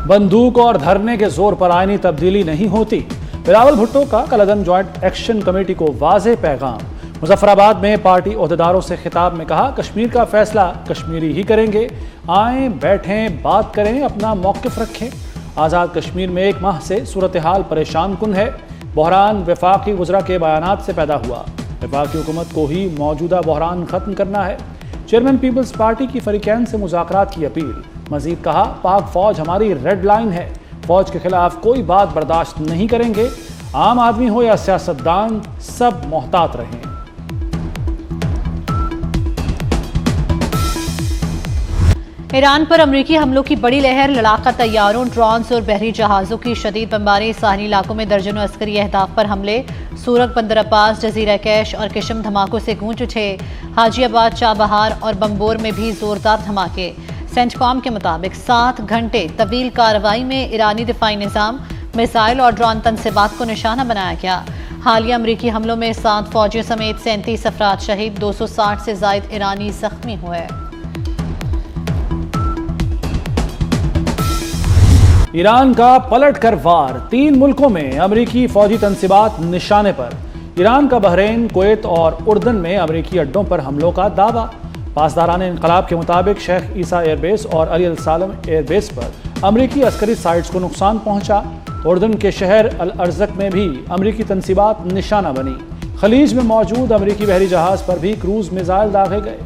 बंदूक और धरने के जोर पर आईनी तब्दीली नहीं होती। बिलावल भुट्टो का कलअदम ज्वाइंट एक्शन कमेटी को वाज़ेह पैगाम। मुजफ्फराबाद में पार्टी ओहदेदारों से खिताब में कहा, कश्मीर का फैसला कश्मीरी ही करेंगे। आएं, बैठें, बात करें, अपना मौक़िफ़ रखें। आज़ाद कश्मीर में 1 माह से सूरत हाल परेशान कुन है। बहरान वफाकी वज़रा के बयानात से पैदा हुआ। वफाकी हुकूमत को ही मौजूदा बहरान ख़त्म करना है। चेयरमैन पीपल्स पार्टी की फरीकैन से मुज़ाकरात की अपील। मजीद कहा, पाक फौज हमारी रेड लाइन है। फौज के खिलाफ कोई बात बर्दाश्त नहीं करेंगे। आम आदमी हो या सियासतदान, सब मोहतात रहें। ईरान पर अमरीकी हमलों की बड़ी लहर। लड़ाका तैयारों, ड्रोन्स और बहरी जहाज़ों की शदीद बमबारी। साहली इलाकों में दर्जनों अस्करी अहदाफ पर हमले। सूरत, बंदर अब्बास, जजीरा कैश और किशम धमाकों से गूंज उठे। हाजीआबाद, चाबहार और बम्बोर में भी जोरदार धमाके। सेंटकॉम के मुताबिक 7 घंटे तवील कार्रवाई में ईरानी दिफाई निज़ाम, मिसाइल और ड्रोन तनसीबात को निशाना बनाया गया। हालिया अमरीकी हमलों में 7 फौजियों समेत 37 अफराद शहीद, 260 से जायद ईरानी जख्मी हुए। ईरान का पलट कर वार। 3 मुल्कों में अमरीकी फौजी तनसीबात निशाने पर। ईरान का बहरीन, कुवैत और उर्दन में अमरीकी अड्डों पर हमलों का दावा। पासदारान इनकलाब के मुताबिक शेख ईसा एयरबेस और अली अल सालम एयरबेस पर अमरीकी अस्करी साइट्स को नुकसान पहुंचा। उर्दन के शहर अल अर्जक में भी अमरीकी तनसीबात निशाना बनी। खलीज में मौजूद अमरीकी बहरी जहाज पर भी क्रूज मिसाइल दागे गए।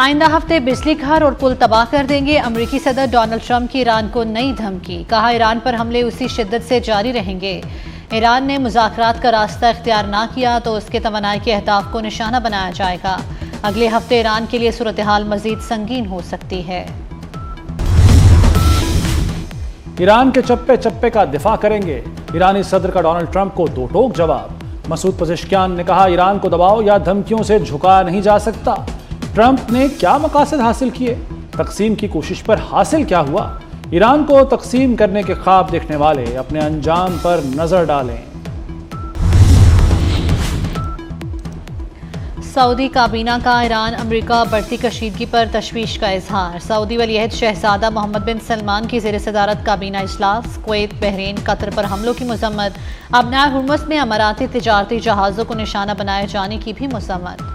आइंदा हफ्ते बिजली घर और पुल तबाह कर देंगे। अमरीकी सदर डोनाल्ड ट्रंप की ईरान को नई धमकी। कहा, ईरान पर हमले उसी शिद्दत से जारी रहेंगे। ईरान ने मुज़ाकरात का रास्ता इख्तियार ना किया तो उसके तवानाई के अहदाफ को निशाना बनाया जाएगा। अगले हफ्ते ईरान के लिए सूरत हाल मजीद संगीन हो सकती है। ईरान के चप्पे चप्पे का दिफा करेंगे। ईरानी सदर का डोनाल्ड ट्रंप को दो टोक जवाब। मसूद पज़ेश्कियान ने कहा, ईरान को दबाव या धमकियों से झुकाया नहीं जा सकता। ट्रंप ने क्या मकासद हासिल किए? तकसीम की कोशिश पर हासिल क्या हुआ? ईरान को तकसीम करने के ख्वाब देखने वाले अपने अंजाम पर नजर डालें। सऊदी काबीना का ईरान अमेरिका बढ़ती कशीदगी पर तशवीश का इजहार। सऊदी वलीअहद शहजादा मोहम्मद बिन सलमान की ज़ेर सदारत काबीना इजलास। कुवैत, बहरीन, कतर पर हमलों की मज़म्मत। अबनाए हुर्मुज़ में अमाराती तिजारती जहाज़ों को निशाना बनाए जाने की भी मज़म्मत।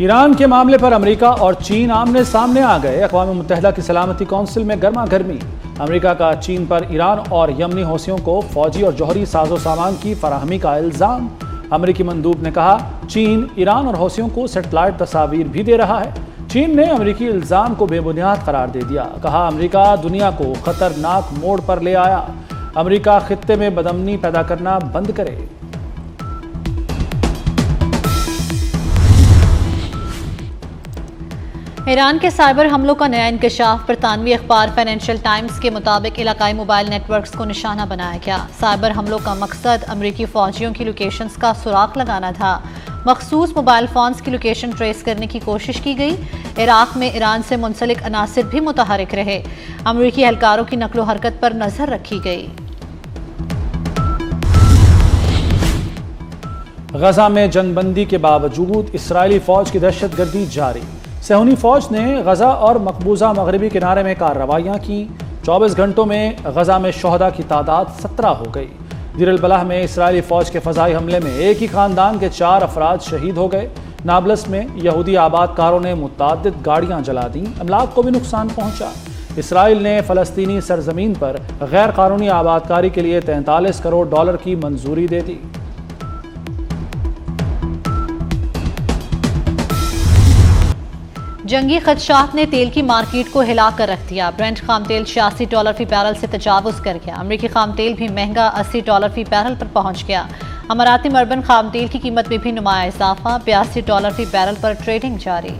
ईरान के मामले पर अमेरिका और चीन आमने सामने आ गए। अक़वाम मुत्तहिदा की सलामती कौंसिल में गर्मा गर्मी। अमेरिका का चीन पर ईरान और यमनी हौसियों को फौजी और जौहरी साजो सामान की फराहमी का इल्ज़ाम। अमेरिकी मंदूब ने कहा, चीन ईरान और हौसियों को सेटेलाइट तस्वीर भी दे रहा है। चीन ने अमेरिकी इल्ज़ाम को बेबुनियाद करार दे दिया। कहा, अमेरिका दुनिया को खतरनाक मोड़ पर ले आया। अमेरिका खित्ते में बदअमनी पैदा करना बंद करे। ईरान के साइबर हमलों का नया इंकशाफ। बरतानवी अखबार फाइनेंशियल टाइम्स के मुताबिक इलाकाई मोबाइल नेटवर्क्स को निशाना बनाया गया। साइबर हमलों का मकसद अमरीकी फौजियों की लोकेशंस का सुराग लगाना था। मखसूस मोबाइल फोन्स की लोकेशन ट्रेस करने की कोशिश की गई। इराक में ईरान से मुंसलिक अनासिर भी मुतहरिक रहे। अमरीकी एहलकारों की नकलो हरकत पर नजर रखी गई। गजा में जंगबंदी के बावजूद इसराइली फौज की दहशतगर्दी जारी। सहूनी फौज ने गजा और मकबूजा मगरबी किनारे में कार्रवाइयाँ की। 24 घंटों में गजा में शोहदा की तादाद 17 हो गई। दीर अल बलाह में इसराइली फौज के फ़ज़ाई हमले में एक ही खानदान के 4 अफराद शहीद हो गए। नाबलस में यहूदी आबादकारों ने मुतअद्दिद गाड़ियाँ जला दी। अमलाक को भी नुकसान पहुँचा। इसराइल ने फ़लस्तीनी सरजमीन पर गैर कानूनी आबादकारी के लिए $43 करोड़ की मंजूरी दे दी। जंगी खदशात ने तेल की मार्केट को हिला कर रख दिया। ब्रेंट खाम तेल $86 फी बैरल से तजावुज़ कर गया। अमरीकी खाम तेल भी महंगा $80 फी बैरल पर पहुंच गया। अमाराती मर्बन खाम तेल की कीमत में भी नुमाया इजाफा। $82 फी बैरल पर ट्रेडिंग जारी।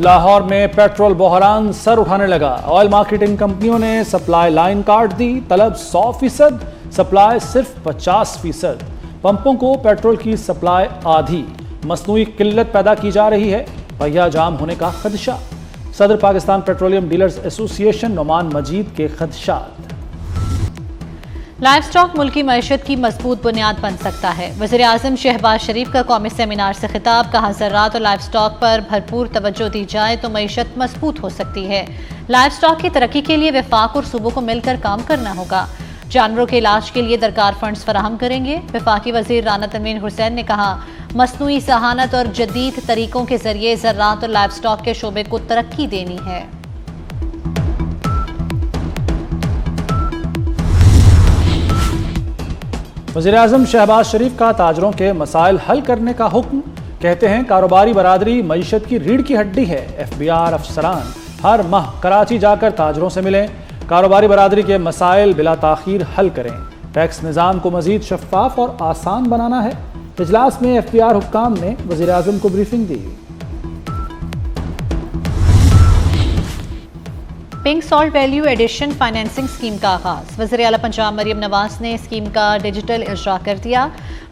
लाहौर में पेट्रोल बहरान सर उठाने लगा। ऑयल मार्केटिंग कंपनियों ने सप्लाई लाइन काट दी। तलब 100%, सप्लाई सिर्फ 50%। पंपों को पेट्रोल की सप्लाई आधी। मसनूई किल्लत पैदा की जा रही है। पहिया जाम होने का खदशा। सदर Pakistan petroleum dealers association Numan Majeed के खदशात। लाइफ स्टॉक मुल्क की मईशत की मजबूत बुनियाद बन सकता है। वज़ीर आज़म शहबाज शरीफ का कौमी सेमिनार से खिताब। कहा, ज़राअत और लाइफ स्टॉक पर भरपूर तवज्जो दी जाए तो मईशत मजबूत हो सकती है। लाइफ स्टॉक की तरक्की के लिए वफाक और सूबों को मिलकर काम करना होगा। जानवरों के इलाज के लिए दरकार फंड्स फराहम करेंगे। वफाकी वज़ीर राना तनवीर हुसैन ने कहा, मसनूई सहानत और जदीद तरीकों के जरिए ज़राअत और लाइफ स्टॉक के शोबे को तरक्की देनी है। वज़ीर-ए-आज़म शहबाज शरीफ का ताजरों के मसाइल हल करने का हुक्म। कहते हैं, कारोबारी बरादरी मईशत की रीढ़ की हड्डी है। FBR अफसरान हर माह कराची जाकर ताजरों से मिलें, कारोबारी बरादरी के मसाइल बिला ताखीर हल करें। टैक्स निज़ाम को मज़ीद शफ़ाफ और आसान बनाना है। इजलास में FBR हुक्काम ने वज़ीर-ए-आज़म को ब्रीफिंग दी। Pink salt value addition financing scheme का आगाज। वज़ीर आला पंजाब मरियम नवाज ने स्कीम का डिजिटल इजरा कर दिया।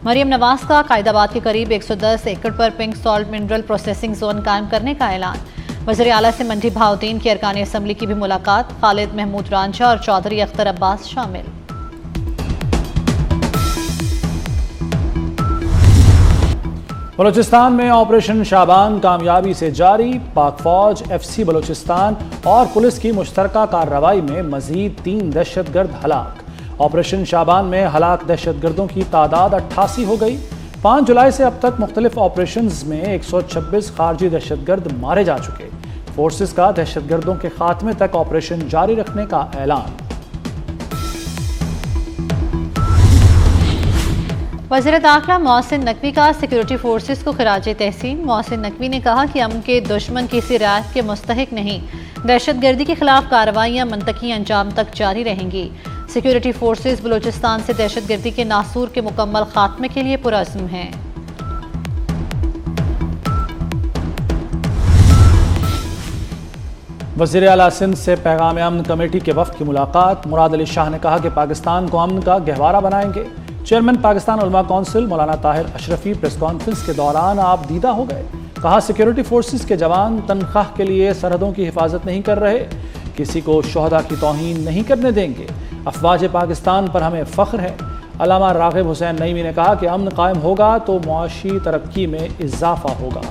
मरियम नवाज का कायदाबाद के करीब 110 एकड़ पर pink salt mineral processing zone कायम करने का ऐलान। वज़ीर आला से मंडी भाउद्दीन की अरकान असम्बली की भी मुलाकात। खालिद महमूद रांझा और चौधरी अख्तर अब्बास शामिल। बलूचिस्तान में ऑपरेशन शाबान कामयाबी से जारी। पाक फौज, FC बलूचिस्तान और पुलिस की मुश्तरका कार्रवाई में मजीद 3 दहशतगर्द हलाक। ऑपरेशन शाबान में हलाक दहशतगर्दों की तादाद 88 हो गई। 5 जुलाई से अब तक मुख्तलिफ ऑपरेशंस में 126 खारजी दहशतगर्द मारे जा चुके। फोर्सेस का दहशतगर्दों के खात्मे तक ऑपरेशन जारी रखने का ऐलान। वज़ीर दाखिला मोहसिन नकवी का सिक्योरिटी फोर्सेस को खिराज तहसीन। मोहसिन नकवी ने कहा कि अमन के दुश्मन किसी रियायत के मुस्तहिक नहीं। दहशतगर्दी के खिलाफ कार्रवाइयाँ मंतकी अंजाम तक जारी रहेंगी। सिक्योरिटी फोर्सेस बलूचिस्तान से दहशतगर्दी के नासूर के मुकम्मल खात्मे के लिए पुरअज़्म हैं। वज़ीर आला सिंध से पैगाम अमन कमेटी के वफ़द की मुलाकात। मुराद अली शाह ने कहा कि पाकिस्तान को अमन का गहवारा बनाएंगे। चेयरमैन पाकिस्तान उलमा कौंसिल मौलाना ताहिर अशरफी प्रेस कॉन्फ्रेंस के दौरान आप दीदा हो गए। कहा, सिक्योरिटी फोर्सेस के जवान तनख्वाह के लिए सरहदों की हिफाजत नहीं कर रहे, किसी को शोहदा की तौहीन नहीं करने देंगे। अफवाज पाकिस्तान पर हमें फ़ख्र है। अल्लामा राग़िब हुसैन नईमी ने कहा कि अमन कायम होगा तो मुआशी तरक्की में इजाफा होगा।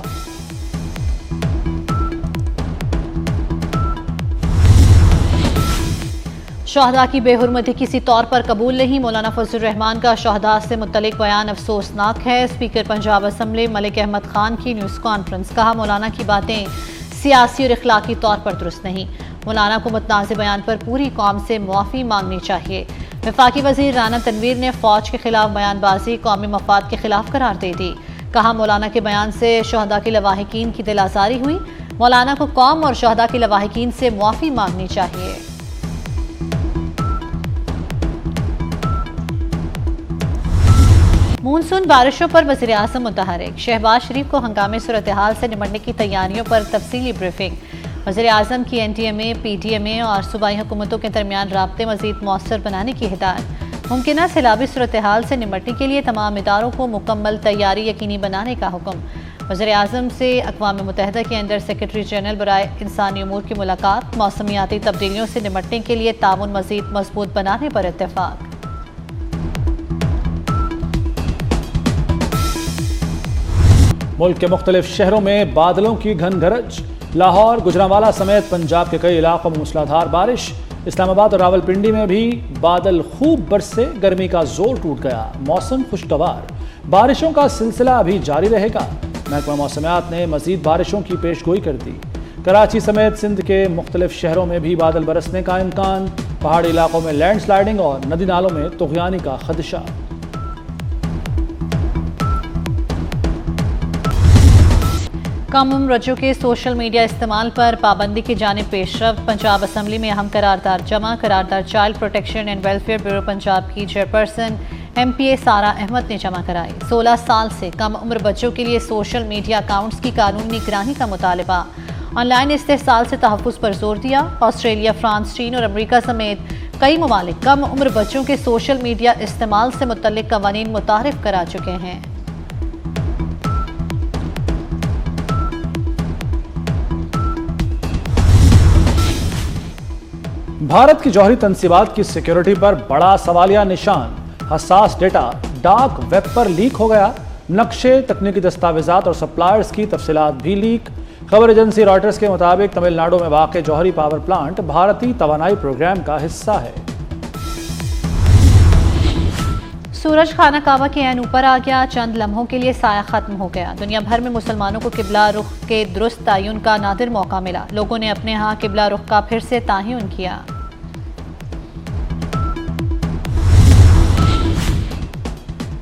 शहदा की बेहुरमती किसी तौर पर कबूल नहीं। मौलाना फजलुर रहमान का शहदा से मुतल्लिक बयान अफसोसनाक है। स्पीकर पंजाब असम्बली मलिक अहमद खान की न्यूज़ कॉन्फ्रेंस। कहा, मौलाना की बातें सियासी और इखलाकी तौर पर दुरुस्त नहीं। मौलाना को मुतनाज़ बयान पर पूरी कौम से मुआफ़ी मांगनी चाहिए। वफाकी वज़ीर राना तनवीर ने फ़ौज के खिलाफ बयानबाजी कौमी मफाद के खिलाफ करार दे दी। कहा, मौलाना के बयान से शहदा की लवाहिकीन की दिल आज़ारी हुई। मौलाना को कौम और शहदा की लवाहिकीन से मुआफ़ी मांगनी चाहिए। मानसून बारिशों पर वज़ीर आज़म मुतहरिक। शहबाज शरीफ को हंगामी सूरत हाल से निपटने की तैयारियों पर तफसीली ब्रीफिंग। वज़ीर आज़म की NTMA, PTMA और सूबाई हुकूमतों के दरमियान राब्ते मज़ीद मौसर बनाने की हिदायत। मुमकिन सैलाबी सूरत हाल से निपटने के लिए तमाम इदारों को मुकम्मल तैयारी यकीनी बनाने का हुक्म। वज़ीर आज़म से अक़वाम मुत्तहिदा के अंडर सेक्रेटरी जनरल बराए इंसानी उमूर की मुलाकात। मौसमियाती तब्दीलियों से निपटने के लिए ताउन मज़ीद मजबूत बनाने पर इत्तेफाक। मुल्क के मुख्तलिफ शहरों में बादलों की घन गरज। लाहौर, गुजरांवाला समेत पंजाब के कई इलाकों में मूसलाधार बारिश। इस्लामाबाद और रावलपिंडी में भी बादल खूब बरसे, गर्मी का जोर टूट गया। मौसम खुशगवार, बारिशों का सिलसिला अभी जारी रहेगा। महकमा मौसमियात ने मजीद बारिशों की पेशगोई कर दी। कराची समेत सिंध के मुख्तलिफ शहरों में भी बादल बरसने का इम्कान। पहाड़ी इलाकों में लैंडस्लाइडिंग और नदी नालों में तुग़यानी का खदशा। कम उम्र बच्चों के सोशल मीडिया इस्तेमाल पर पाबंदी की जानिब पेशरफ्त। पंजाब असम्बली में अहम करारदाद जमा। करारदाद child protection and welfare bureau Punjab की चेयरपर्सन MPA सारा अहमद ने जमा कराई। 16 साल से कम उम्र बच्चों के लिए सोशल मीडिया अकाउंट्स की कानूनी निगरानी का मुतालबा। ऑनलाइन इस्तेहसाल से तहफ़्फ़ुज़ पर जोर दिया। ऑस्ट्रेलिया, फ्रांस, चीन और अमरीका समेत कई ममालिक कम उम्र बच्चों के सोशल मीडिया इस्तेमाल से मुतल्लिक कवानीन मुतारिफ करा चुके हैं। भारत की जौहरी तंसीबात की सिक्योरिटी पर बड़ा सवालिया निशान। हसास डेटा डार्क वेब पर लीक हो गया। नक्शे, तकनीकी दस्तावेजात और सप्लायर्स की तफसीलात भी लीक। खबर एजेंसी रॉयटर्स के मुताबिक तमिलनाडु में वाक़ जौहरी पावर प्लांट भारतीय तवानाई प्रोग्राम का हिस्सा है। सूरज खाना काबा के ऐन ऊपर आ गया। चंद लम्हों के लिए साया खत्म हो गया। दुनिया भर में मुसलमानों को किबला रुख के दुरुस्त तयन का नादिर मौका मिला। लोगों ने अपने यहाँ किबला रुख का फिर से तयन किया।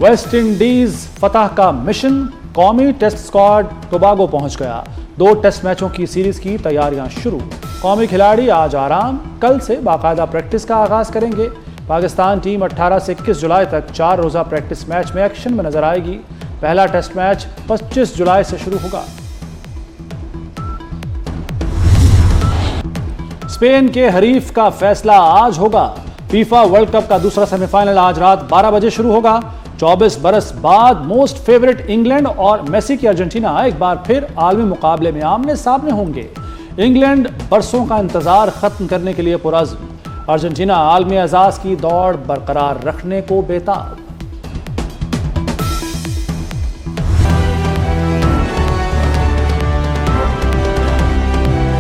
वेस्ट इंडीज फतह का मिशन। कौमी टेस्ट स्क्वाड टोबागो पहुंच गया। 2 टेस्ट मैचों की सीरीज की तैयारियां शुरू। कौमी खिलाड़ी आज आराम, कल से बाकायदा प्रैक्टिस का आगाज करेंगे। पाकिस्तान टीम 18 से 21 जुलाई तक 4 रोज़ा प्रैक्टिस मैच में एक्शन में नजर आएगी। पहला टेस्ट मैच 25 जुलाई से शुरू होगा। स्पेन के हरीफ का फैसला आज होगा। फीफा वर्ल्ड कप का दूसरा सेमीफाइनल आज रात 12 बजे शुरू होगा। 24 बरस बाद मोस्ट फेवरेट इंग्लैंड और मेसी की अर्जेंटीना एक बार फिर आलमी मुकाबले में आमने सामने होंगे। इंग्लैंड बरसों का इंतजार खत्म करने के लिए पुरअज़्म। अर्जेंटीना आलमी एजाज की दौड़ बरकरार रखने को बेताब।